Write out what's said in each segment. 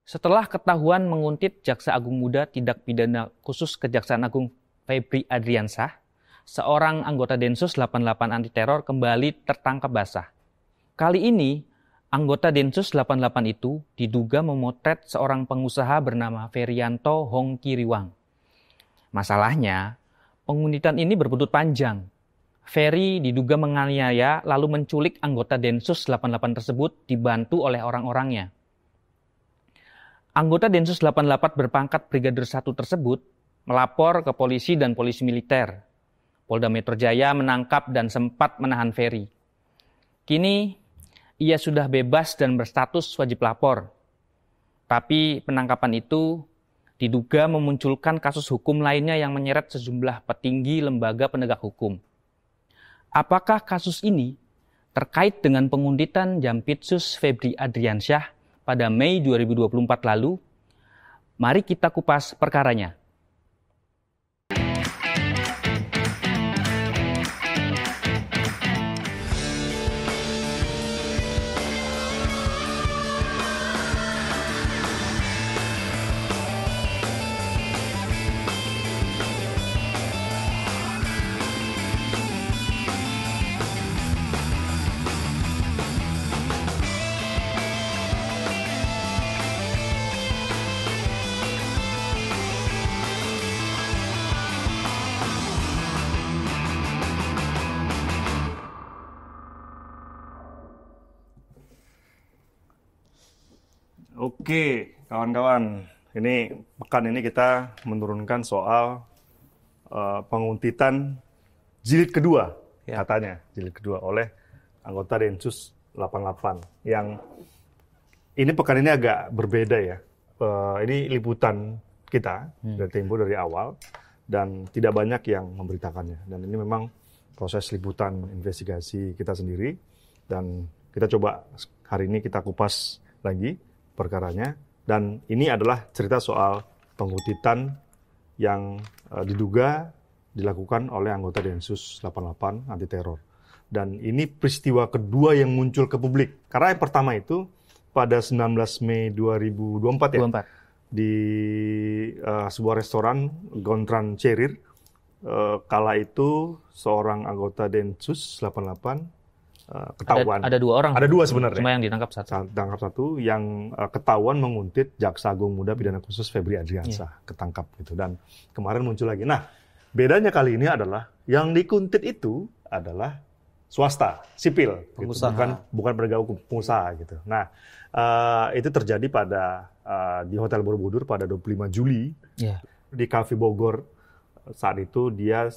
Setelah ketahuan menguntit Jaksa Agung Muda Tindak Pidana Khusus Kejaksaan Agung Febri Adriansyah, seorang anggota Densus 88 anti teror kembali tertangkap basah. Kali ini, anggota Densus 88 itu diduga memotret seorang pengusaha bernama Ferianto Hongkiriwang. Masalahnya, penguntitan ini berbuntut panjang. Ferry diduga menganiaya lalu menculik anggota Densus 88 tersebut dibantu oleh orang-orangnya. Anggota Densus 88 berpangkat Brigadir 1 tersebut melapor ke polisi dan polisi militer. Polda Metro Jaya menangkap dan sempat menahan Ferry. Kini, ia sudah bebas dan berstatus wajib lapor. Tapi penangkapan itu diduga memunculkan kasus hukum lainnya yang menyeret sejumlah petinggi lembaga penegak hukum. Apakah kasus ini terkait dengan penguntitan Jampitsus Febri Adriansyah pada Mei 2024 lalu? Mari kita kupas perkaranya. Oke, kawan-kawan, ini pekan ini kita menurunkan soal penguntitan jilid kedua, katanya jilid kedua oleh anggota Densus 88. Yang ini pekan ini agak berbeda ya. Ini liputan kita dari Tempo dari awal dan tidak banyak yang memberitakannya. Dan ini memang proses liputan investigasi kita sendiri dan kita coba hari ini kita kupas lagi perkaranya, dan ini adalah cerita soal penguntitan yang diduga dilakukan oleh anggota Densus 88 anti teror. Dan ini peristiwa kedua yang muncul ke publik. Karena yang pertama itu pada 19 Mei 2024 ya. 24. Di sebuah restoran Gontran Cerir. Kala itu seorang anggota Densus 88 ketahuan. Ada dua orang. Ada dua sebenarnya. Cuma yang ditangkap satu. Ditangkap satu yang ketahuan menguntit Jaksa Agung Muda Pidana Khusus Febri Adriansyah, ketangkap gitu. Dan kemarin muncul lagi. Nah, bedanya kali ini adalah yang dikuntit itu adalah swasta, sipil, gitu. bukan penegak hukum, pengusaha gitu. Nah, itu terjadi pada di Hotel Borobudur pada 25 Juli di Cafe Bogor. Saat itu dia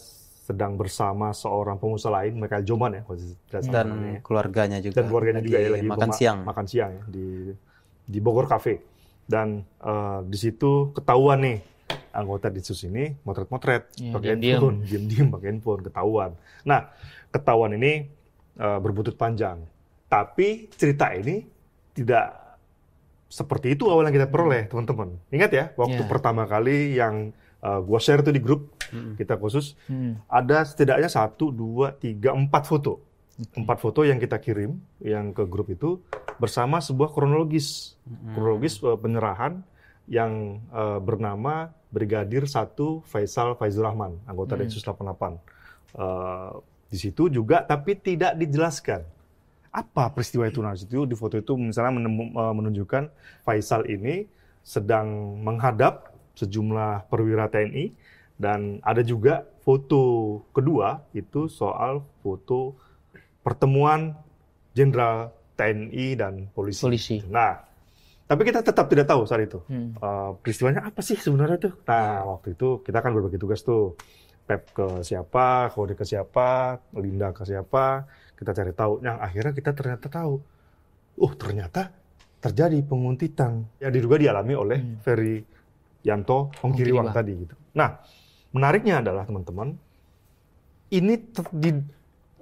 sedang bersama seorang pengusaha lain, Michael Joman ya, dan keluarganya juga. Dan keluarganya juga ya, lagi makan siang ya, di Bogor Cafe. Dan di situ ketahuan nih anggota Densus ini motret-motret pakai handphone, diam-diam pakai handphone, ketahuan. Nah, ketahuan ini berbuntut panjang. Tapi cerita ini tidak seperti itu awal yang kita peroleh, teman-teman. Ingat ya, waktu pertama kali yang gua share itu di grup kita khusus, ada setidaknya 1, 2, 3, 4 foto. 4 foto yang kita kirim yang ke grup itu bersama sebuah kronologis penyerahan yang bernama Brigadir 1 Faisal Faizur Rahman, anggota Densus 88. Di situ juga, tapi tidak dijelaskan apa peristiwa itu. Nah, di foto itu misalnya menunjukkan Faisal ini sedang menghadap sejumlah perwira TNI, dan ada juga foto kedua itu soal foto pertemuan jenderal TNI dan polisi. Nah, tapi kita tetap tidak tahu saat itu peristiwanya apa sih sebenarnya tuh. Nah, waktu itu kita kan berbagi tugas tuh, Pep ke siapa, Kode ke siapa, Linda ke siapa, kita cari tahu. Yang akhirnya kita ternyata tahu, ternyata terjadi penguntitan yang diduga dialami oleh Ferry Yanto Hongkiriwang tadi gitu. Nah, menariknya adalah teman-teman, ini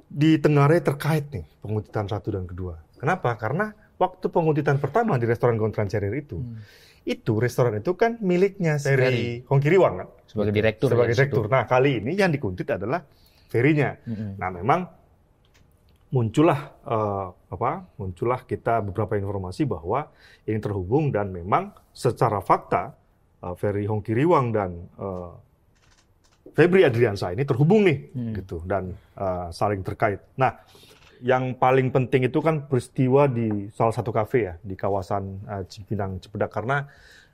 ditengarai terkait nih penguntitan 1 dan kedua. Kenapa? Karena waktu penguntitan pertama di restoran Gontran Cerir itu restoran itu kan miliknya Ferry Hongkiriwang kan? Sebagai direktur. Nah, kali ini yang dikuntit adalah Ferry-nya. Nah, memang muncullah kita beberapa informasi bahwa ini terhubung dan memang secara fakta Ferry Hongkiriwang dan Febri Adriansyah ini terhubung nih gitu dan saling terkait. Nah, yang paling penting itu kan peristiwa di salah satu kafe ya di kawasan Cipinang Cipedak karena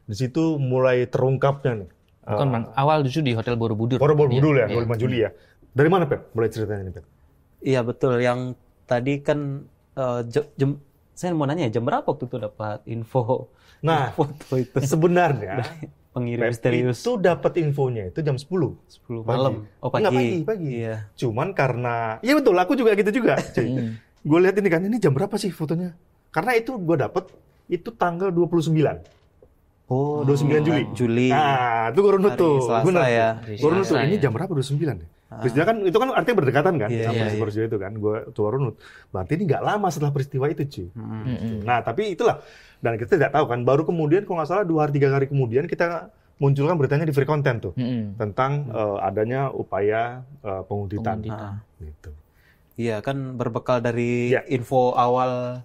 di situ mulai terungkapnya nih. Bukan awal justru di Hotel Borobudur. Borobudur ya, 25 Juli ya. Dari mana Pep? Mulai ceritanya nih Pep? Iya betul. Yang tadi kan saya mau nanya jam berapa waktu itu dapat info foto itu? Sebenarnya pengirim Pep misterius itu dapat infonya itu jam 10 malam. Oh pagi. Enggak, pagi. Iya. Cuman karena iya betul, aku juga gitu juga. Gue lihat ini kan ini jam berapa sih fotonya? Karena itu gue dapat itu tanggal 29. Oh, 29 Juli. Nah, itu gue runut tuh. Benar ya. Gue runut tuh, ini jam berapa 29 ya? Peristiwa kan itu kan artinya berdekatan kan sama peristiwa itu kan. Gue coba runut. Berarti ini nggak lama setelah peristiwa itu, cuy. Nah, tapi itulah. Dan kita tidak tahu kan. Baru kemudian kalau nggak salah 2 hari 3 hari kemudian kita munculkan beritanya di Free Content tuh tentang adanya upaya penguntitan. Gitu. Iya kan berbekal dari info awal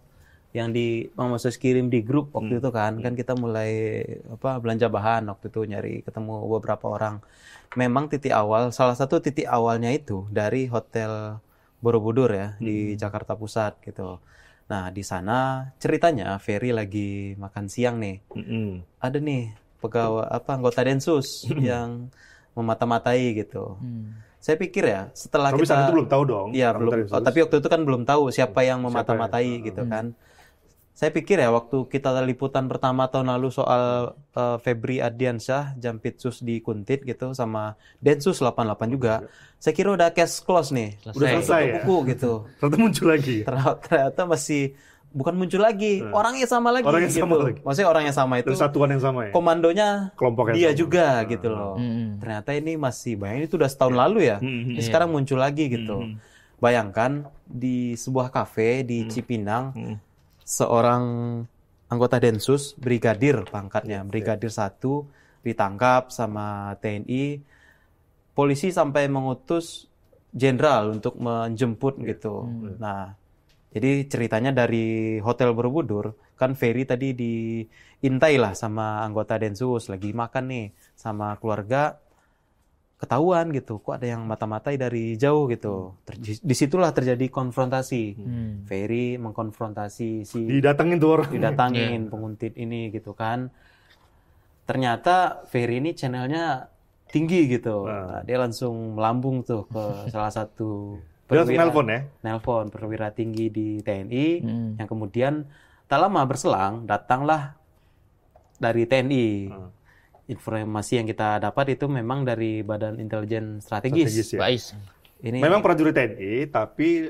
yang di Mang Moses kirim di grup waktu itu kan kita mulai belanja bahan waktu itu nyari ketemu beberapa orang. Memang salah satu titik awalnya itu dari Hotel Borobudur ya di Jakarta Pusat gitu. Nah di sana ceritanya Ferry lagi makan siang nih. Ada nih pegawai anggota Densus yang memata-matai gitu. Saya pikir ya setelah tapi saat itu belum tahu dong. Iya belum. Tapi waktu itu kan belum tahu siapa yang memata-matai gitu kan. Saya pikir ya waktu kita liputan pertama tahun lalu soal Febri Adriansyah Jampitsus di Kuntit gitu sama Densus 88 juga. Saya kira udah case close nih. Udah selesai ya. Buku gitu. Ternyata muncul lagi. Ternyata masih bukan muncul lagi. Orangnya sama lagi. Orangnya gitu. sama lagi. Maksudnya orang yang sama itu. Dari satuan yang sama ya. Komandonya kelompok yang dia sama. juga gitu loh. Ternyata ini masih bayangin itu udah setahun lalu ya. Ini sekarang muncul lagi gitu. Bayangkan di sebuah kafe di Cipinang seorang anggota Densus, brigadir pangkatnya, brigadir 1 ditangkap sama TNI. Polisi sampai mengutus jenderal untuk menjemput gitu. Nah, jadi ceritanya dari Hotel Borobudur, kan Ferry tadi diintai lah sama anggota Densus, lagi makan nih sama keluarga, ketahuan gitu, kok ada yang mata-matai dari jauh gitu. Disitulah terjadi konfrontasi. Ferry mengkonfrontasi didatengin tuh orang. Didatangin penguntit ini gitu kan. Ternyata Ferry ini channelnya tinggi gitu. Nah, dia langsung melambung tuh ke salah satu nelpon perwira tinggi di TNI yang kemudian tak lama berselang datanglah dari TNI. Informasi yang kita dapat itu memang dari Badan Intelijen Strategis ya. BAIS. Ini memang prajurit TNI tapi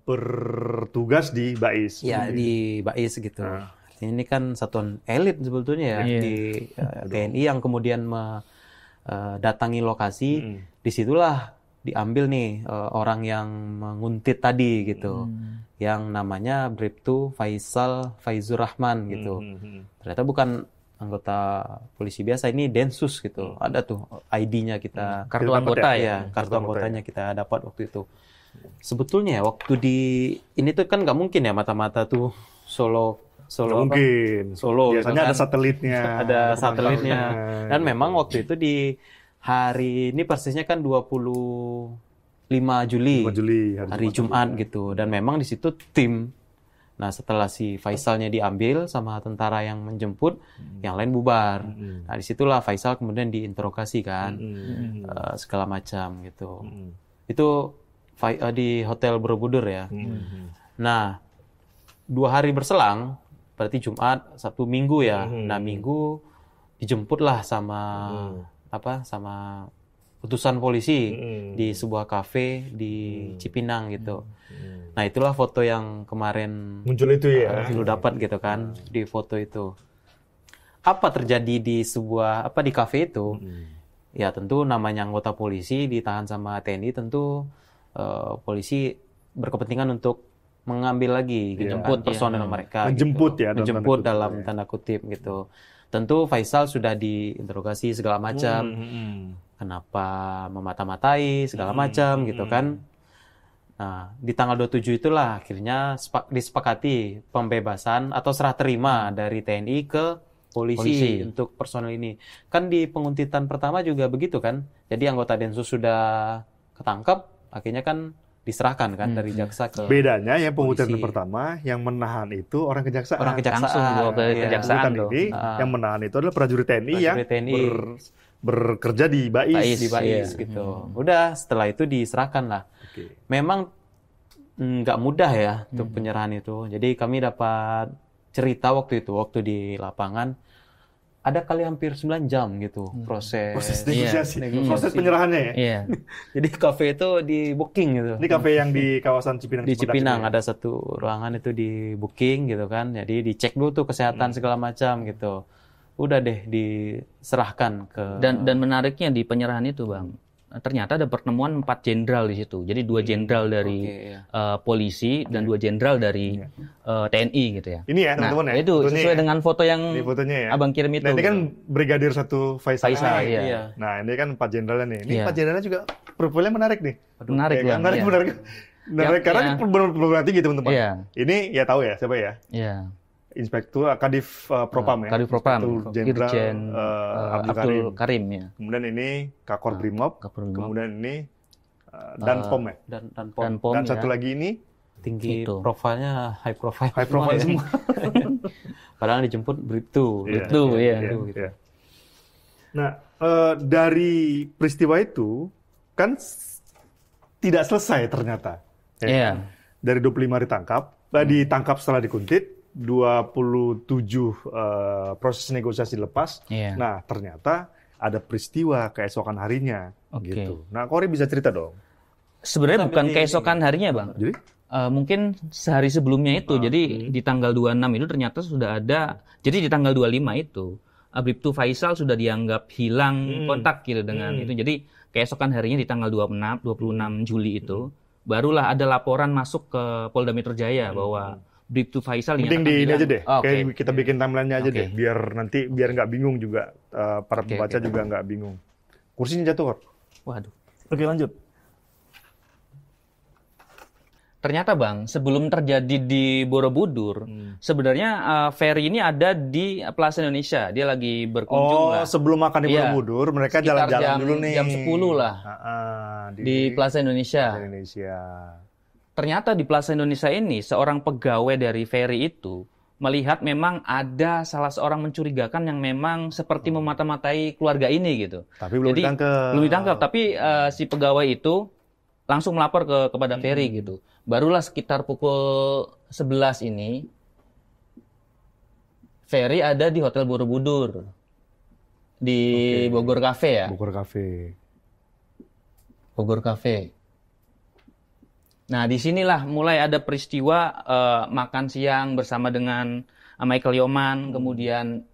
bertugas di BAIS. Ya di BAIS gitu. Ini kan satuan elit sebetulnya ya di TNI yang kemudian datangi lokasi. Disitulah diambil nih orang yang menguntit tadi gitu, yang namanya Bribtu Faizur Rahman gitu. Ternyata bukan anggota polisi biasa, ini Densus gitu. Ada tuh ID-nya kita. Kartu anggota ya. Kartu anggotanya kita dapat waktu itu. Sebetulnya waktu ini tuh kan nggak mungkin ya mata-mata tuh Solo mungkin. Solo. Biasanya gitu kan. ada satelitnya. Ada satelitnya. Dan memang waktu itu di hari ini persisnya kan 25 Juli hari Jumat gitu. Dan memang di situ tim. Nah setelah si Faisalnya diambil sama tentara yang menjemput, yang lain bubar. Nah disitulah Faisal kemudian diinterogasi kan, segala macam gitu. Itu di Hotel Borobudur ya. Nah 2 hari berselang, berarti Jumat, Sabtu, Minggu ya. Nah Minggu dijemputlah sama sama utusan polisi di sebuah kafe di Cipinang gitu. Nah itulah foto yang kemarin muncul itu ya. Lu dapat gitu kan di foto itu. Apa terjadi di sebuah di kafe itu? Ya tentu namanya anggota polisi ditahan sama TNI, tentu polisi berkepentingan untuk mengambil lagi menjemput personel mereka. Menjemput gitu. Menjemput dalam tanda kutip gitu. Tentu Faisal sudah diinterogasi segala macam. Kenapa memata-matai segala macam gitu kan. Nah, di tanggal 27 itulah akhirnya disepakati pembebasan atau serah terima dari TNI ke polisi untuk personel ini. Kan di penguntitan pertama juga begitu kan. Jadi anggota Densus sudah ketangkap, akhirnya kan diserahkan kan dari jaksa ke bedanya yang penguntitan pertama yang menahan itu orang kejaksaan. Langsung bawa ke kejaksaan ini yang menahan itu adalah prajurit TNI yang bekerja di BAIS gitu. Udah setelah itu diserahkan lah. Memang nggak mudah ya untuk penyerahan itu. Jadi kami dapat cerita waktu di lapangan ada kali hampir 9 jam gitu proses negosiasi. Proses penyerahannya ya. Iya. Jadi kafe itu di booking gitu. Ini kafe yang di kawasan Cipinang. Di Cipinang ada satu ruangan itu di booking gitu kan. Jadi dicek dulu tuh kesehatan segala macam gitu. Udah deh diserahkan ke. Dan menariknya di penyerahan itu, Bang, ternyata ada pertemuan 4 jenderal di situ. Jadi 2 jenderal dari polisi dan 2 jenderal dari TNI gitu ya. Ini ya teman-teman ya. Itu sesuai dengan foto yang fotonya ya. Abang kirim itu. Nah, ini kan Brigadir 1 Faisal. Iya. Nah, ini kan 4 jenderalnya nih. Ini 4 jenderalnya juga profilnya menarik nih. Menarik ya, kan? Menarik karena ini benar-benar tinggi teman-teman. Iya. Ini ya tahu ya siapa ya? Iya. Inspektur Kadif Propam ya. Kadif Propam, Jenderal Abdul Karim ya. Kemudian ini Kakor Brimob. Kemudian ini Danpom ya. Danpom. Dan satu lagi ini tinggi profilnya high profile. High profile semua. Padahal dijemput Bribtu. Iya. Nah, dari peristiwa itu kan tidak selesai ternyata. Iya. Dari 25 ditangkap setelah dikuntit. 27 proses negosiasi lepas. Nah, ternyata ada peristiwa keesokan harinya. Gitu. Nah, Kori bisa cerita dong. Sebenarnya bukan keesokan harinya, Bang. Jadi? Mungkin sehari sebelumnya itu. Jadi di tanggal 26 itu ternyata sudah ada. Jadi di tanggal 25 itu Bribtu Faisal sudah dianggap hilang kontak gitu dengan itu. Jadi keesokan harinya di tanggal 26 Juli itu barulah ada laporan masuk ke Polda Metro Jaya bahwa Bribtu Faisal mending di ini aja deh. Kayak kita bikin timeline-nya aja deh. Biar nggak bingung juga. Para pembaca juga nggak bingung. Kursinya jatuh, Kor. Waduh. Oke, lanjut. Ternyata, Bang, sebelum terjadi di Borobudur, sebenarnya Ferry ini ada di Plaza Indonesia. Dia lagi berkunjung lah. Sebelum makan di Borobudur, mereka jalan-jalan dulu nih. Jam 10 lah. Di Plaza Indonesia. Ternyata di Plaza Indonesia ini, seorang pegawai dari Ferry itu melihat memang ada salah seorang mencurigakan yang memang seperti memata-matai keluarga ini gitu. Tapi belum ditangkap. Tapi si pegawai itu langsung melapor kepada Ferry gitu. Barulah sekitar pukul 11 ini, Ferry ada di Hotel Borobudur. Di Bogor Cafe ya? Bogor Cafe. Nah, disinilah mulai ada peristiwa makan siang bersama dengan Michael Yoman. Kemudian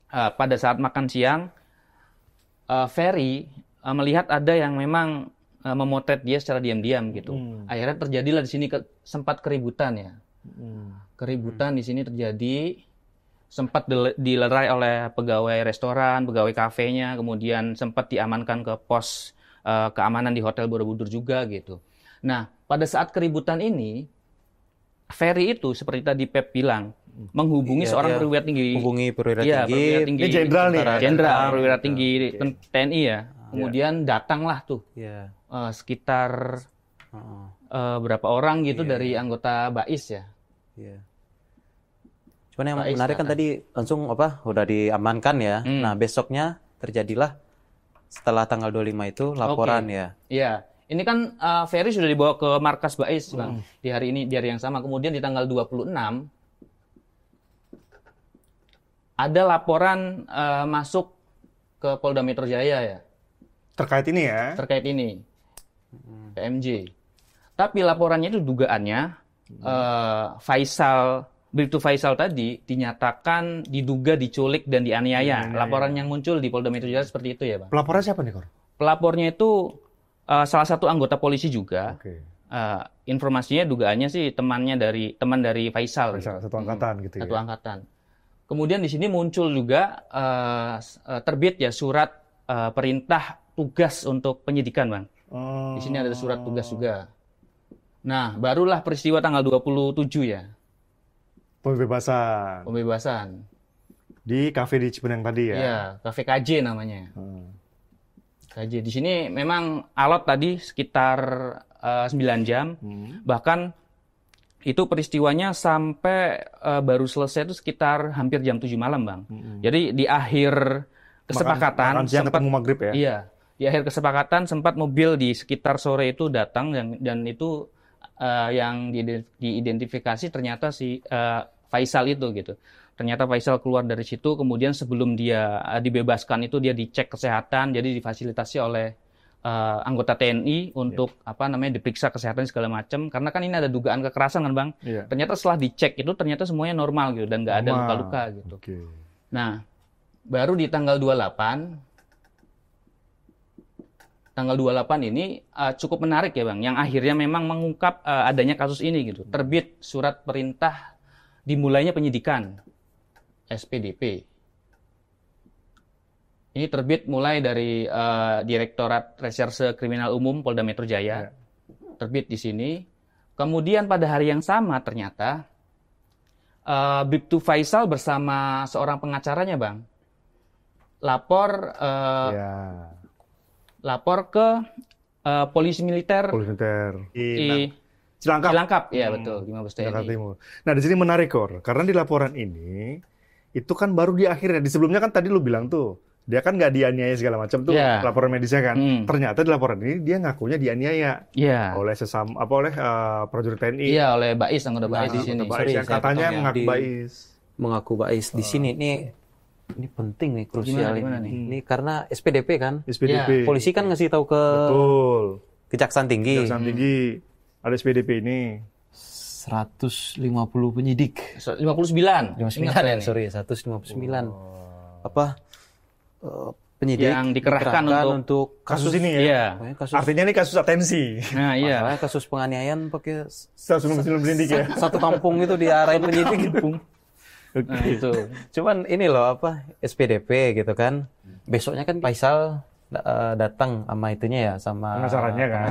pada saat makan siang, Ferry melihat ada yang memang memotret dia secara diam-diam gitu. Akhirnya terjadilah di sini sempat keributan ya. Keributan di sini terjadi, sempat dilerai oleh pegawai restoran, pegawai kafenya, kemudian sempat diamankan ke pos keamanan di Hotel Borobudur juga gitu. Nah, pada saat keributan ini, Ferry itu seperti tadi Pep bilang, menghubungi seorang perwira tinggi. Menghubungi perwira tinggi. Ini jenderal nih. Jenderal, perwira tinggi TNI ya. Kemudian datanglah tuh sekitar berapa orang gitu dari anggota BAIS ya. Cuman yang menarik kan tadi langsung udah diamankan ya. Nah, besoknya terjadilah setelah tanggal 25 itu laporan ya. Iya. Ini kan Ferry sudah dibawa ke markas BAIS, Bang. Di hari ini, di hari yang sama. Kemudian di tanggal 26, ada laporan masuk ke Polda Metro Jaya ya. Terkait ini ya? Terkait ini. PMJ. Tapi laporannya itu dugaannya, Bribtu Faisal tadi dinyatakan diduga diculik dan dianiaya. Laporan yang muncul di Polda Metro Jaya seperti itu ya, Bang. Pelapornya siapa nih, Kor? Pelapornya itu salah satu anggota polisi juga. Informasinya dugaannya sih teman dari Faisal. Satu angkatan gitu ya. Satu angkatan. Kemudian di sini muncul juga terbit ya surat perintah tugas untuk penyidikan, Bang. Di sini ada surat tugas juga. Nah, barulah peristiwa tanggal 27 ya. Pembebasan. Di kafe di Cipinang tadi ya? Iya, kafe KJ namanya. KJ. Di sini memang alot tadi sekitar 9 jam. Bahkan itu peristiwanya sampai baru selesai itu sekitar hampir jam 7 malam, Bang. Jadi di akhir kesepakatan makan siang ketemu maghrib ya? Iya. Di akhir kesepakatan sempat mobil di sekitar sore itu datang dan itu yang diidentifikasi ternyata si Faisal itu gitu. Ternyata Faisal keluar dari situ, kemudian sebelum dia dibebaskan itu dia dicek kesehatan, jadi difasilitasi oleh anggota TNI untuk diperiksa kesehatan segala macam. Karena kan ini ada dugaan kekerasan kan, Bang. Ternyata setelah dicek itu ternyata semuanya normal gitu dan nggak ada luka-luka gitu. Nah, baru di tanggal 28 ini cukup menarik ya, Bang, yang akhirnya memang mengungkap adanya kasus ini gitu. Terbit surat perintah dimulainya penyidikan SPDP. Ini terbit mulai dari Direktorat Reserse Kriminal Umum Polda Metro Jaya. Terbit di sini. Kemudian pada hari yang sama ternyata Bribtu Faisal bersama seorang pengacaranya, Bang, lapor ke polisi militer. Di Cilangkap, ya betul, di Mabes TNI. Timur. Nah, di sini menarik, Kor, karena di laporan ini itu kan baru di akhirnya. Di sebelumnya kan tadi lu bilang tuh, dia kan nggak dianiaya segala macam tuh, laporan medisnya kan. Ternyata di laporan ini dia ngakunya dianiaya oleh oleh prajurit TNI. Iya, oleh Bais, anggota Bais di sini. Yang katanya mengaku Bais di sini. Ini penting nih, krusial ini karena SPDP kan. SPDP. Polisi kan ngasih tahu ke Kejaksaan Tinggi. Kejaksaan Tinggi ada SPDP ini. 150 penyidik. 59. 159. Penyidik yang dikerahkan untuk kasus ini ya. Artinya ini kasus atensi. Nah, iya. Kasus penganiayaan pakai 159 penyidik ya. Satu kampung itu diarahin penyidik. Nah, itu. Cuman ini loh SPDP gitu kan. Besoknya kan Faisal datang sama itunya ya, sama pengacaranya kan.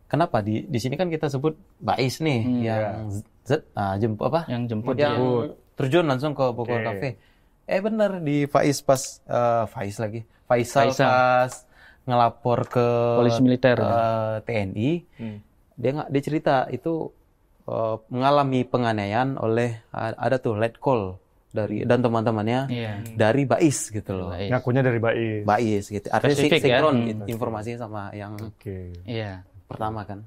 Kenapa di sini kan kita sebut Bais nih yang jemput yang terjun langsung ke Bogor Cafe. Bener di Faisal pas ngelapor ke polisi militer TNI, dia cerita itu mengalami penganiayaan oleh ada tuh letkol dan teman-temannya dari Bais gitu loh. Ngakunya dari Bais gitu. Artinya sinkron informasinya sama yang pertama kan.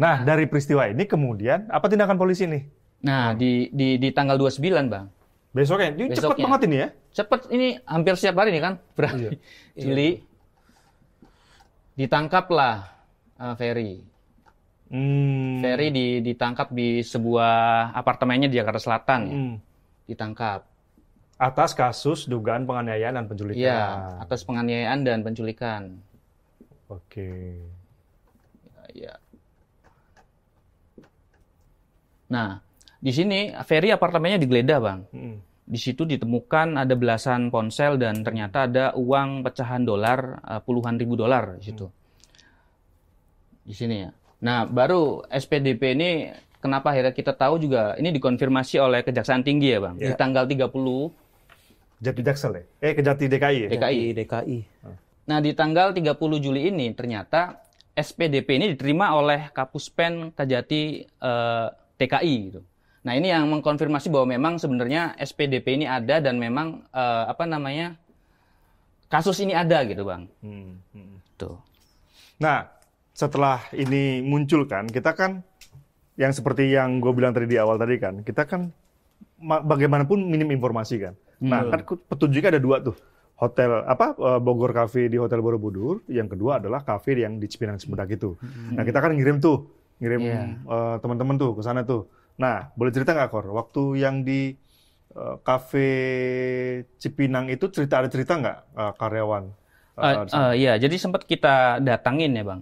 Nah, dari peristiwa ini kemudian apa tindakan polisi nih? Nah, di tanggal 29, Bang. Besoknya. Ini cepat banget ini ya? Cepat, ini hampir setiap hari nih kan. Berarti Juli ditangkaplah Ferry. Ferry ditangkap di sebuah apartemennya di Jakarta Selatan. Ditangkap. Atas kasus dugaan penganiayaan dan penculikan. Iya, atas penganiayaan dan penculikan. Oke. Ya. Nah, di sini Ferry apartemennya digeledah, Bang. Di situ ditemukan ada belasan ponsel dan ternyata ada uang pecahan dolar, puluhan ribu dolar di situ. Di sini ya. Nah, baru SPDP ini kenapa akhirnya kita tahu juga ini dikonfirmasi oleh Kejaksaan Tinggi ya, Bang. Di tanggal 30 Jati Jaksel ya? Kejati DKI ya? DKI. Nah, di tanggal 30 Juli ini ternyata SPDP ini diterima oleh Kapuspen Kejati TKI gitu. Nah, ini yang mengkonfirmasi bahwa memang sebenarnya SPDP ini ada dan memang kasus ini ada gitu, Bang. Tuh. Nah, setelah ini muncul kan, kita kan yang seperti yang gue bilang tadi di awal tadi kan, kita kan bagaimanapun minim informasi kan. Nah, kan petunjuknya ada dua tuh. Hotel Bogor Cafe di Hotel Borobudur, yang kedua adalah kafe yang di Cipinang Cibadak itu. Nah, kita kan ngirim teman-teman tuh ke sana tuh. Nah, boleh cerita nggak, Kor? Waktu yang di kafe Cipinang itu ada cerita nggak karyawan? Iya, jadi sempat kita datangin ya, Bang.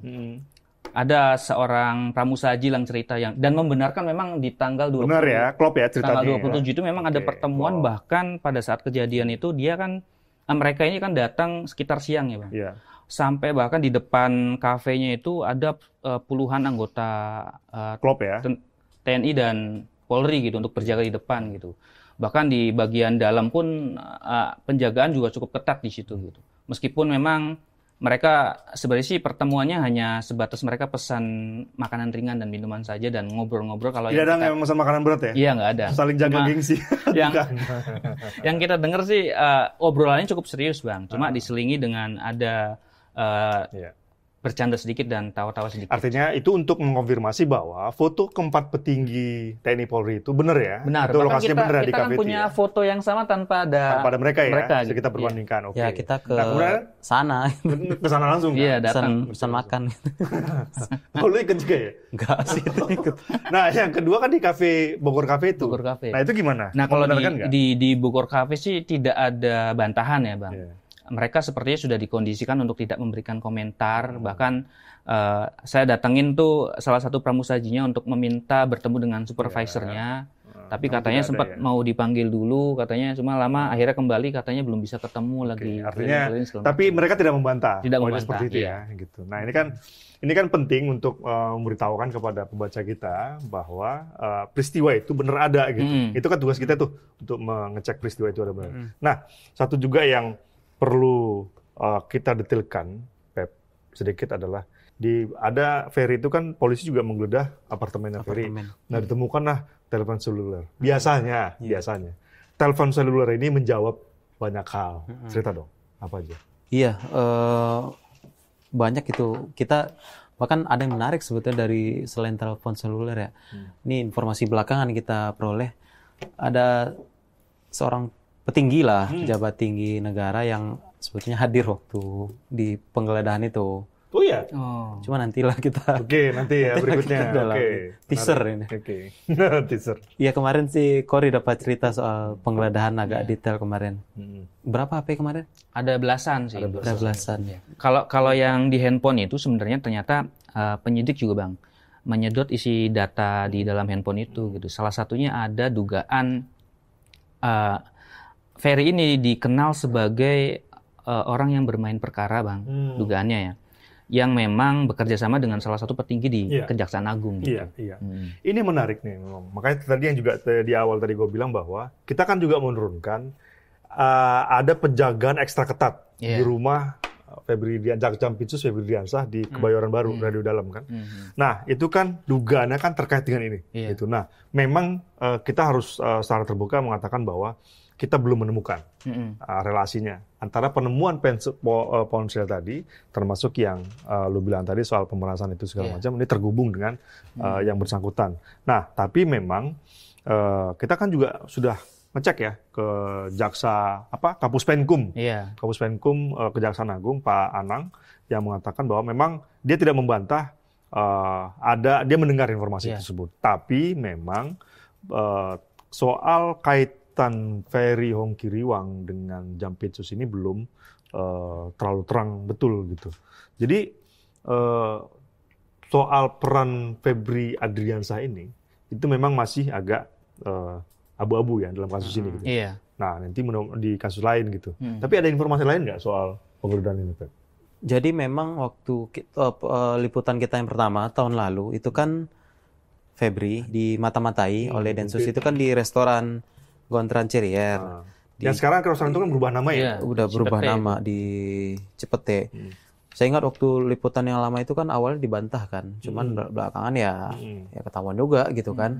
Ada seorang pramusaji yang cerita dan membenarkan memang di tanggal 20. Benar ya, klop ya ceritanya. Tanggal 27 itu memang ada pertemuan, bahkan pada saat kejadian itu dia kan mereka ini kan datang sekitar siang ya Bang. Iya. Sampai bahkan di depan kafenya itu ada puluhan anggota Klop ya. TNI dan Polri gitu untuk berjaga di depan gitu. Bahkan di bagian dalam pun penjagaan juga cukup ketat di situ gitu. Meskipun memang mereka sebenarnya sih pertemuannya hanya sebatas mereka pesan makanan ringan dan minuman saja dan ngobrol-ngobrol. Kalau tidak ada yang pesan makanan berat ya? Iya, nggak ada. Saling jaga gengsi. Yang kita dengar sih obrolannya cukup serius Bang. Cuma diselingi dengan ada bercanda sedikit dan tawa-tawa sedikit. Artinya itu untuk mengonfirmasi bahwa foto keempat petinggi TNI Polri itu benar ya? Benar. Itu lokasinya benar di kita kan kafe punya ya? foto yang sama tanpa ada mereka ya? Mereka, gitu. Kita perbandingkan. Oke. Ya kita ke Nah, sana. ke sana langsung kan? Iya, datang. Pesan makan. Oh, lu ikut juga ya? Enggak sih, ikut. Nah, yang kedua kan di kafe Bogor Cafe itu. Bogor Cafe. Nah, itu gimana? Nah, kalau nggak? di Bogor Cafe sih tidak ada bantahan ya, Bang. Yeah. Mereka sepertinya sudah dikondisikan untuk tidak memberikan komentar. Bahkan saya datengin tuh salah satu pramusajinya untuk meminta bertemu dengan supervisornya. Tapi katanya sempat mau dipanggil dulu, katanya cuma lama akhirnya kembali katanya belum bisa ketemu lagi. Artinya, tapi mereka tidak membantah. Tidak membantah. Seperti itu ya, gitu. Nah, ini kan penting untuk memberitahukan kepada pembaca kita bahwa peristiwa itu benar ada gitu. Itu kan tugas kita tuh untuk mengecek peristiwa itu ada benar. Nah, satu juga yang perlu kita detailkan, Pep, sedikit adalah ada Ferry itu kan polisi juga menggeledah apartemennya Ferry. Nah, ditemukanlah telepon seluler. Biasanya telepon seluler ini menjawab banyak hal. Cerita dong, apa aja? Iya, banyak itu. Kita bahkan ada yang menarik sebetulnya dari selain telepon seluler ya. Ini informasi belakangan kita peroleh. Ada seorang petinggi lah, pejabat tinggi negara yang sebetulnya hadir waktu di penggeledahan itu. Oh iya? Cuma nantilah kita. Oke, nanti ya berikutnya. Oke. Teaser ini. Oke. Teaser. Iya, kemarin sih Cory dapat cerita soal penggeledahan agak detail kemarin. Berapa HP kemarin? Ada belasan sih. Ada belasan. Ya. Kalau yang di handphone itu sebenarnya ternyata penyidik juga Bang menyedot isi data di dalam handphone itu gitu. Salah satunya ada dugaan Ferry ini dikenal sebagai orang yang bermain perkara Bang, dugaannya ya. Yang memang bekerja sama dengan salah satu petinggi di Kejaksaan Agung. Gitu. Iya. Ini menarik nih memang. Makanya tadi yang juga di awal tadi gue bilang bahwa kita kan juga menurunkan ada penjagaan ekstra ketat di rumah Jampitsus Febri Diansah di Kebayoran Baru, Radio Dalam kan. Nah, itu kan dugaannya kan terkait dengan ini. Gitu. Nah, memang kita harus secara terbuka mengatakan bahwa kita belum menemukan relasinya antara penemuan ponsel tadi, termasuk yang lu bilang tadi soal pemerasan itu segala macam, ini terhubung dengan yang bersangkutan. Nah, tapi memang kita kan juga sudah ngecek ya ke Kapus Penkum, Kapus Penkum Kejaksaan Agung Pak Anang yang mengatakan bahwa memang dia tidak membantah dia mendengar informasi tersebut, tapi memang soal kaitan Ferry Hongkiriwang dengan Jampitsus ini belum terlalu terang betul gitu. Jadi soal peran Febri Adriansah ini itu memang masih agak abu-abu ya dalam kasus ini gitu. Nah, nanti di kasus lain gitu. Tapi ada informasi lain nggak soal penggeledahan ini, Pak? Jadi memang waktu liputan kita yang pertama tahun lalu itu kan Febri dimata-matai oleh Densus itu kan di restoran Gontran Cirier. Yang sekarang restoran itu kan berubah nama ya? Udah berubah nama di Cipete. Saya ingat waktu liputan yang lama itu kan awalnya dibantah kan. Cuman belakangan ya ketahuan juga gitu kan.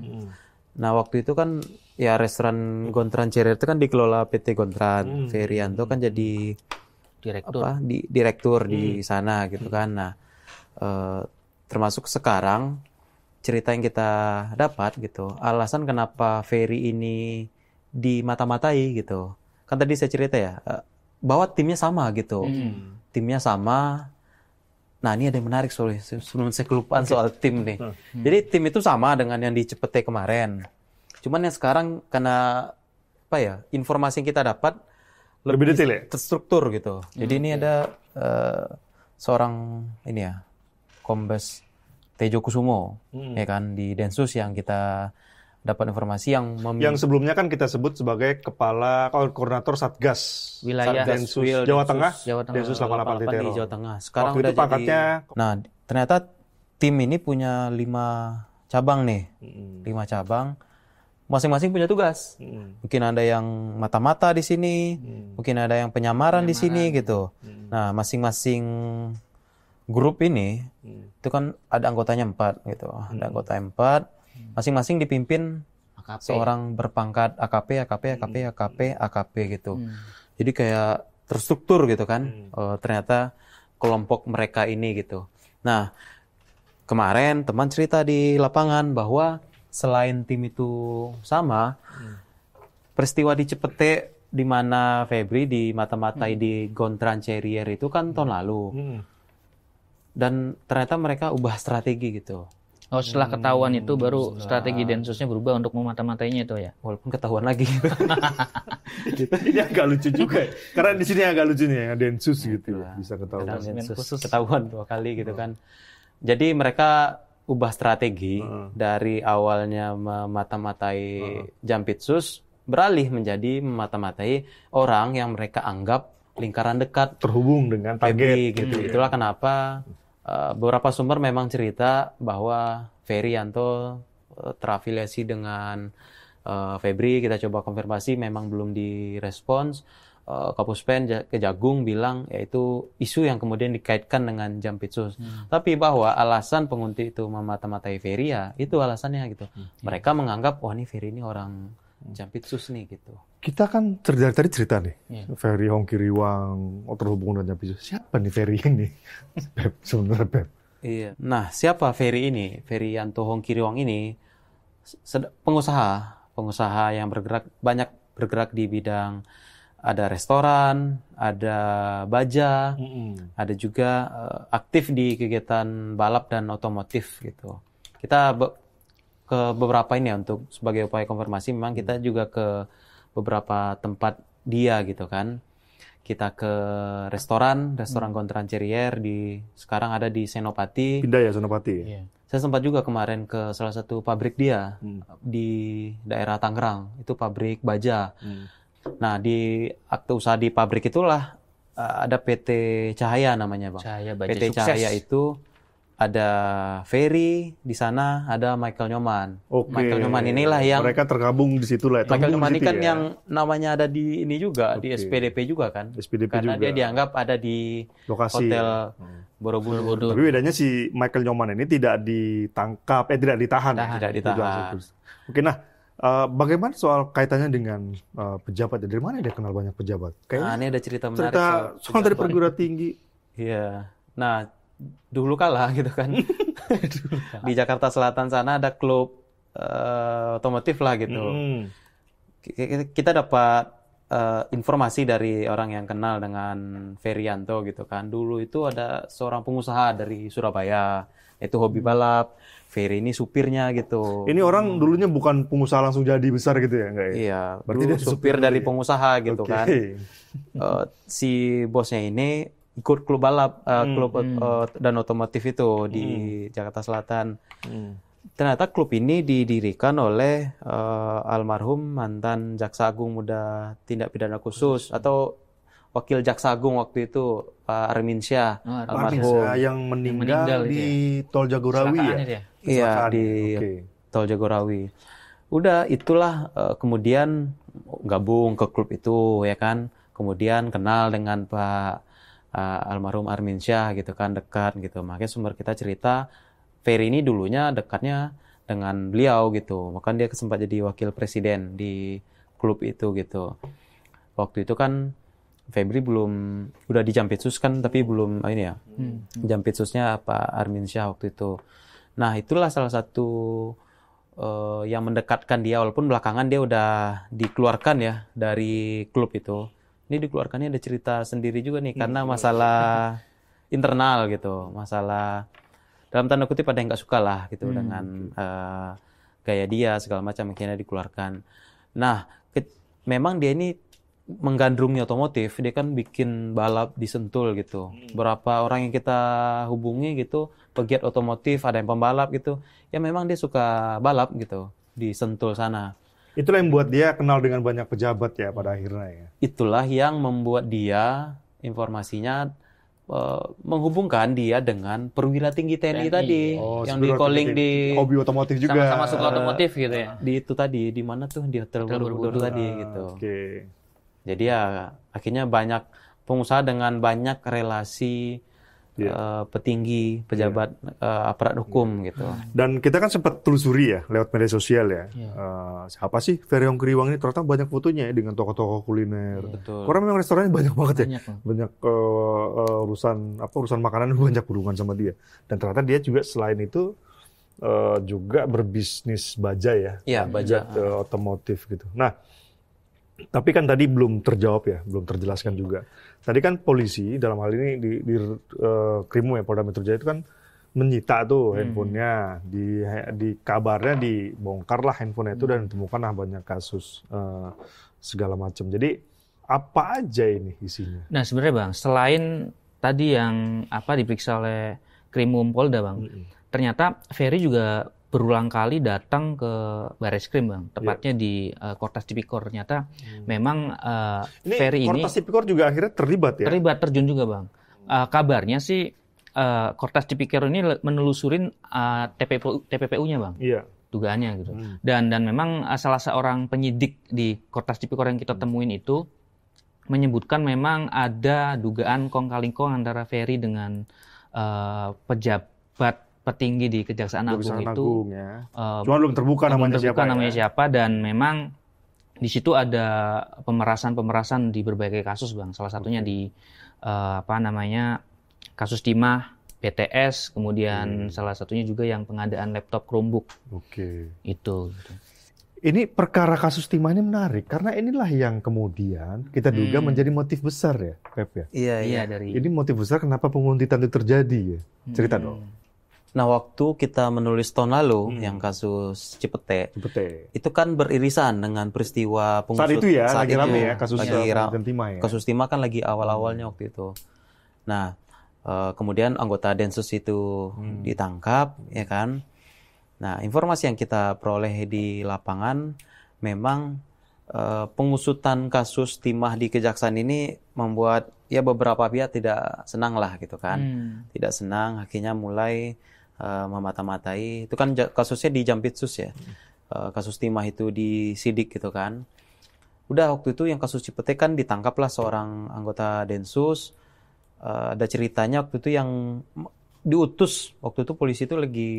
Nah, waktu itu kan ya restoran Gontran Cirier itu kan dikelola PT Gontran. Ferryanto kan jadi direktur di sana gitu kan. Nah, termasuk sekarang cerita yang kita dapat gitu. Alasan kenapa Ferry ini dimata-matai gitu. Kan tadi saya cerita ya, bahwa timnya sama gitu. Timnya sama. Nah, ini ada yang menarik soalnya. Sebelum saya kelupaan soal tim nih. Jadi tim itu sama dengan yang di Cipete kemarin. Cuman yang sekarang karena informasi yang kita dapat lebih detail ya? Terstruktur gitu. Jadi ini ada seorang Kombes Tejo Kusumo ya kan di Densus yang kita dapat informasi yang sebelumnya kan kita sebut sebagai kepala koordinator Satgas wilayah Densus Jawa Tengah, Densus 88 di Jawa Tengah. Sekarang waktu udah itu pangkatnya Nah, ternyata tim ini punya 5 cabang nih. 5 cabang. Masing-masing punya tugas. Mungkin ada yang mata-mata di sini, mungkin ada yang penyamaran di sini gitu. Nah, masing-masing grup ini itu kan ada anggotanya 4 gitu. Ada anggota 4, masing-masing dipimpin AKP. seorang berpangkat AKP gitu. Jadi kayak terstruktur gitu kan. Ternyata kelompok mereka ini gitu. Nah, kemarin teman cerita di lapangan bahwa selain tim itu sama, peristiwa di Cipete di mana Febri di mata-matai di Gontran Carrier itu kan tahun lalu. Dan ternyata mereka ubah strategi gitu. Oh, setelah ketahuan itu baru strategi Densusnya berubah untuk memata-matainya itu ya. Walaupun ketahuan lagi. Ini agak lucu juga. Karena di sini agak lucu nih ya, Densus gitu ya, bisa ketahuan. Densus ketahuan 2 kali gitu kan. Jadi mereka ubah strategi dari awalnya memata-matai Jampitsus beralih menjadi memata-matai orang yang mereka anggap lingkaran dekat terhubung dengan target gitu. Itulah kenapa beberapa sumber memang cerita bahwa Ferry Yanto terafiliasi dengan Febri. Kita coba konfirmasi, memang belum direspons. Kapuspen Kejagung bilang yaitu isu yang kemudian dikaitkan dengan Jampitsus. Tapi bahwa alasan penguntit itu memata-matai Ferry ya itu alasannya gitu. Mereka menganggap wah ini Ferry ini orang Jampitsus nih gitu. Kita kan dari tadi cerita nih, Ferry Hongkiriwang terhubung dengan Jampitsus. Siapa nih Ferry ini? Beb, sebenarnya Beb. Iya. Nah, siapa Ferry ini? Ferry Yanto Hongkiriwang ini pengusaha yang banyak bergerak di bidang ada restoran, ada baja, ada juga aktif di kegiatan balap dan otomotif gitu. Kita ke beberapa ini ya untuk sebagai upaya konfirmasi, memang kita juga ke beberapa tempat dia gitu kan. Kita ke restoran Gontran Carrier sekarang ada di Senopati. Pindah ya Senopati. Iya. Saya sempat juga kemarin ke salah satu pabrik dia di daerah Tangerang, itu pabrik baja. Nah, di akte usaha di pabrik itulah ada PT Cahaya namanya, Bang. PT Sukses. Cahaya itu ada Ferry di sana, ada Michael Nyoman. Michael Nyoman inilah yang mereka tergabung di situ lah. Michael Nyoman ini kan yang namanya ada di ini juga, di SPDP juga kan. Karena dia dianggap ada di lokasi Hotel Borobudur. Tapi bedanya si Michael Nyoman ini tidak ditangkap, tidak ditahan. Tidak ditahan. Oke, nah bagaimana soal kaitannya dengan pejabat? Dari mana dia kenal banyak pejabat? Nah, ini ada cerita menarik soal dari perguruan tinggi. Iya. Nah, dulu kala gitu kan. Di Jakarta Selatan sana ada klub otomotif lah gitu. Kita dapat informasi dari orang yang kenal dengan Ferry Yanto gitu kan. Dulu itu ada seorang pengusaha dari Surabaya, itu hobi balap. Ferry ini supirnya gitu. Ini orang dulunya bukan pengusaha langsung jadi besar gitu ya, enggak ya? Iya, berarti dia supir dari pengusaha gitu kan. Si bosnya ini ikut klub balap, klub dan otomotif itu di Jakarta Selatan. Ternyata klub ini didirikan oleh almarhum mantan Jaksa Agung Muda Tindak Pidana Khusus atau Wakil Jaksa Agung waktu itu Pak Arminsyah, almarhum yang meninggal di Tol Jagorawi ya? Iya, di Tol Jagorawi. Udah itulah kemudian gabung ke klub itu ya kan. Kemudian kenal dengan Pak almarhum Arminsyah gitu kan, dekat gitu. Makanya sumber kita cerita Ferry ini dulunya dekatnya dengan beliau gitu. Makanya dia sempat jadi wakil presiden di klub itu gitu. Waktu itu kan Febri udah di Jampitsus kan, tapi belum ini ya. Jampitsusnya Pak Arminsyah waktu itu. Nah, itulah salah satu yang mendekatkan dia, walaupun belakangan dia udah dikeluarkan ya dari klub itu. Ini dikeluarkannya ada cerita sendiri juga nih, karena masalah internal gitu, masalah dalam tanda kutip ada yang nggak suka lah gitu dengan gaya dia segala macam, akhirnya dikeluarkan. Nah, memang dia ini menggandrungi otomotif, dia kan bikin balap di Sentul gitu. Berapa orang yang kita hubungi gitu, pegiat otomotif, ada yang pembalap gitu, ya memang dia suka balap gitu. di Sentul sana. Itulah yang membuat dia kenal dengan banyak pejabat ya pada akhirnya ya. Itulah yang membuat dia informasinya menghubungkan dia dengan perwira tinggi TNI tadi yang di calling di hobi otomotif juga. Sama-sama suka otomotif gitu ya. Di itu tadi di mana tuh di Hotel Borobudur tadi gitu. Jadi ya akhirnya banyak pengusaha dengan banyak relasi petinggi, pejabat aparat hukum gitu. Dan kita kan sempat telusuri ya lewat media sosial ya. Siapa sih Ferry Ongkriwang ini? Ternyata banyak fotonya ya dengan tokoh-tokoh kuliner. Betul. Karena memang restorannya banyak banget ya. Banyak urusan makanan banyak hubungan sama dia. Dan ternyata dia juga selain itu juga berbisnis baja ya. Iya, baja. Otomotif gitu. Nah, tapi kan tadi belum terjawab ya, belum terjelaskan juga. Tadi kan polisi dalam hal ini di Krimu ya, Polda Metro Jaya itu kan menyita tuh handphonenya, di kabarnya dibongkar lah handphone itu dan ditemukanlah banyak kasus segala macam. Jadi apa aja ini isinya? Nah sebenarnya Bang, selain tadi yang diperiksa oleh Krimum Polda Bang, ternyata Ferry juga berulang kali datang ke Bareskrim Bang, tepatnya di Kortas Tipikor. Ternyata memang Ferry ini Kortas Tipikor juga akhirnya terlibat ya? Terlibat, terjun juga Bang. Kabarnya sih Kortas Tipikor ini menelusurin TPPU-nya Bang. Iya. Dugaannya gitu. Dan memang salah seorang penyidik di Kortas Tipikor yang kita temuin itu menyebutkan memang ada dugaan kong kali kong antara Ferry dengan pejabat petinggi di Kejaksaan Agung itu. Ya. Cuma belum terbuka namanya siapa dan memang di situ ada pemerasan di berbagai kasus Bang. Salah satunya di kasus timah, BTS, kemudian salah satunya juga yang pengadaan laptop Chromebook. Itu. Ini perkara kasus timah ini menarik karena inilah yang kemudian kita duga menjadi motif besar ya, Pep ya. Iya. Ini motif besar kenapa penguntitan itu terjadi ya? Cerita dong. Nah, waktu kita menulis tahun lalu yang kasus Cipete, itu kan beririsan dengan peristiwa pengusut. Saat itu ya, lagi rame ya kasus timah ya. Kasus timah kan lagi awal-awalnya waktu itu. Nah, kemudian anggota Densus itu ditangkap, ya kan. Nah, informasi yang kita peroleh di lapangan memang pengusutan kasus timah di Kejaksaan ini membuat ya beberapa pihak tidak senang lah gitu kan. Tidak senang, akhirnya mulai memata-matai. Itu kan kasusnya di Jampitsus ya. Kasus timah itu disidik gitu kan. Udah waktu itu yang kasus Cipete kan ditangkaplah seorang anggota Densus. Ada ceritanya waktu itu yang diutus. Waktu itu polisi itu lagi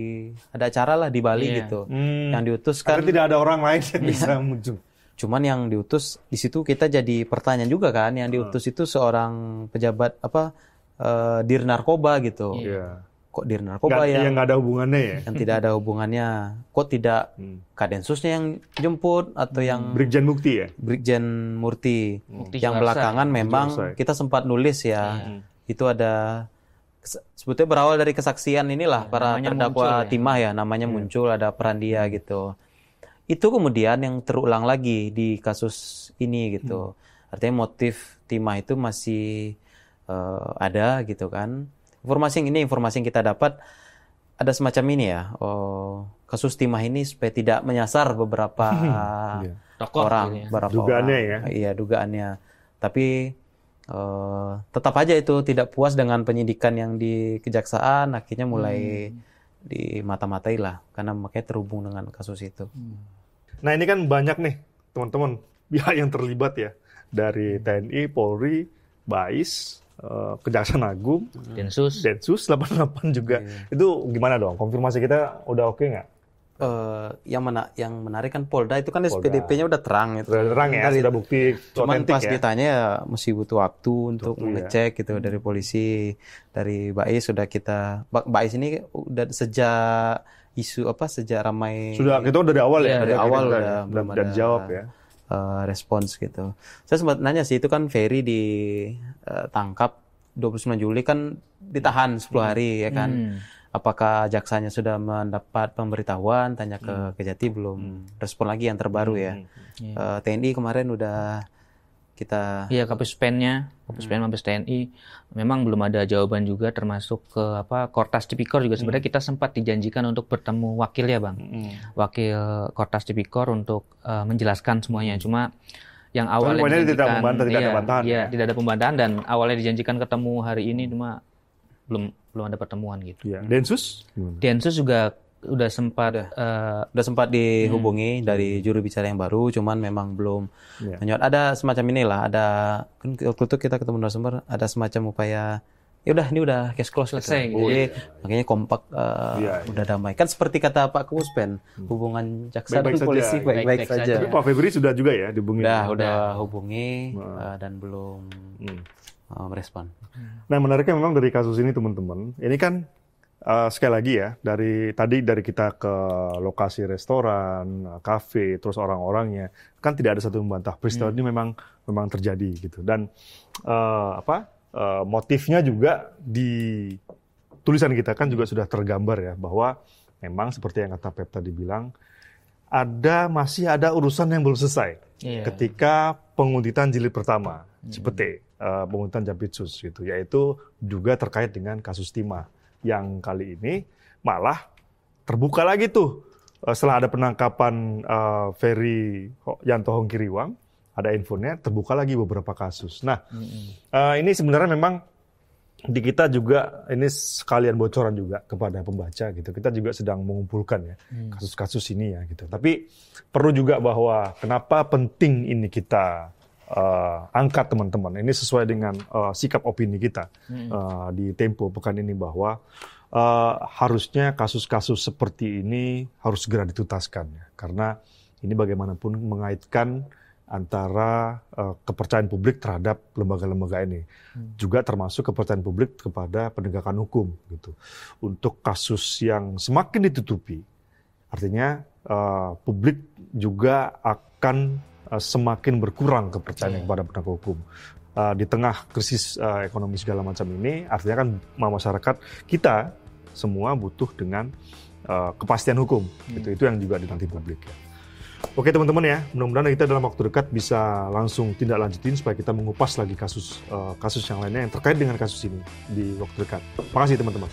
ada acara lah di Bali gitu. Yang diutus kan. Karena tidak ada orang lain yang bisa muncul. Cuman yang diutus di situ kita jadi pertanyaan juga kan. Yang diutus itu seorang pejabat Dir Narkoba gitu. Kok Dir Narkoba yang nggak ada hubungannya ya? Yang tidak ada hubungannya. Kok tidak Kadensusnya yang jemput atau yang Brigjen Mukti ya? Brigjen Murti. Yang belakangan memang kita sempat nulis ya. Itu ada sebetulnya berawal dari kesaksian inilah para terdakwa timah ya, namanya muncul, ada peran dia gitu. Itu kemudian yang terulang lagi di kasus ini gitu. Artinya motif timah itu masih ada gitu kan. Informasi yang kita dapat ada semacam ini ya. Kasus timah ini supaya tidak menyasar beberapa orang, beberapa dugaannya orang. Iya, dugaannya. Tapi tetap aja itu tidak puas dengan penyidikan yang di Kejaksaan, akhirnya mulai dimata-matai lah, karena makanya terhubung dengan kasus itu. Nah ini kan banyak nih teman-teman pihak yang terlibat ya, dari TNI, Polri, BAIS, Kejaksaan Agung, Densus 88 juga. Itu gimana dong? Konfirmasi kita udah oke nggak? Yang menarik kan Polda itu kan SPDP-nya udah terang itu. Udah terang ya, sudah bukti. Cuman pas ditanya ya mesti butuh waktu untuk mengecek gitu dari polisi, dari BAIS sudah kita. BAIS ini udah sejak isu sejak ramai. Sudah kita dari awal ya. Dari awal udah belum ada jawab ya. Respons gitu. Saya sempat nanya sih, itu kan Ferry ditangkap 29 Juli kan ditahan 10 hari ya kan. Apakah jaksanya sudah mendapat pemberitahuan, tanya ke Kejati belum respon lagi yang terbaru ya. TNI kemarin udah kita. Iya, Kapuspennya, Mabes TNI memang belum ada jawaban juga, termasuk ke Kortas Tipikor juga sebenarnya kita sempat dijanjikan untuk bertemu wakil ya Bang, wakil Kortas Tipikor untuk menjelaskan semuanya. Cuma yang awalnya dijanjikan tidak ada pembantahan dan awalnya dijanjikan ketemu hari ini, cuma belum ada pertemuan gitu. Ya. Densus juga udah sempat dihubungi dari juru bicara yang baru, cuman memang belum menyuat. Ada semacam inilah, ada kan waktu itu kita ketemu narasumber, ada semacam upaya ya udah ini udah case close selesai gitu. Jadi makanya kompak udah damai. Kan seperti kata Pak Kapuspen, hubungan jaksa dan polisi baik-baik saja. Tapi Pak Febri sudah juga ya dihubungi. Udah hubungi dan belum merespon. Nah, menariknya memang dari kasus ini teman-teman, ini kan sekali lagi ya, dari kita ke lokasi restoran, kafe, terus orang-orangnya, kan tidak ada satu membantah peristiwa ini memang terjadi gitu. Dan motifnya juga di tulisan kita kan juga sudah tergambar ya, bahwa memang seperti yang kata Pep tadi bilang, masih ada urusan yang belum selesai. Ketika penguntitan jilid pertama, CPT, penguntitan Jampitsus gitu, yaitu juga terkait dengan kasus timah. Yang kali ini malah terbuka lagi tuh setelah ada penangkapan Ferry Yanto Hongkiriwang, ada infonya terbuka lagi beberapa kasus. Nah, ini sebenarnya memang di kita juga ini sekalian bocoran juga kepada pembaca gitu. Kita juga sedang mengumpulkan ya kasus-kasus ini ya gitu. Tapi perlu juga bahwa kenapa penting ini kita angkat teman-teman. Ini sesuai dengan sikap opini kita di Tempo pekan ini bahwa harusnya kasus-kasus seperti ini harus segera dituntaskan ya. Karena ini bagaimanapun mengaitkan antara kepercayaan publik terhadap lembaga-lembaga ini, juga termasuk kepercayaan publik kepada penegakan hukum gitu. Untuk kasus yang semakin ditutupi, artinya publik juga akan semakin berkurang kepercayaan kepada penegak hukum. Di tengah krisis ekonomi segala macam ini, artinya kan masyarakat kita semua butuh dengan kepastian hukum. Itu yang juga dinanti publik ya. Oke teman-teman ya, mudah-mudahan kita dalam waktu dekat bisa langsung tindak lanjutin supaya kita mengupas lagi kasus yang lainnya yang terkait dengan kasus ini di waktu dekat. Terima kasih teman-teman.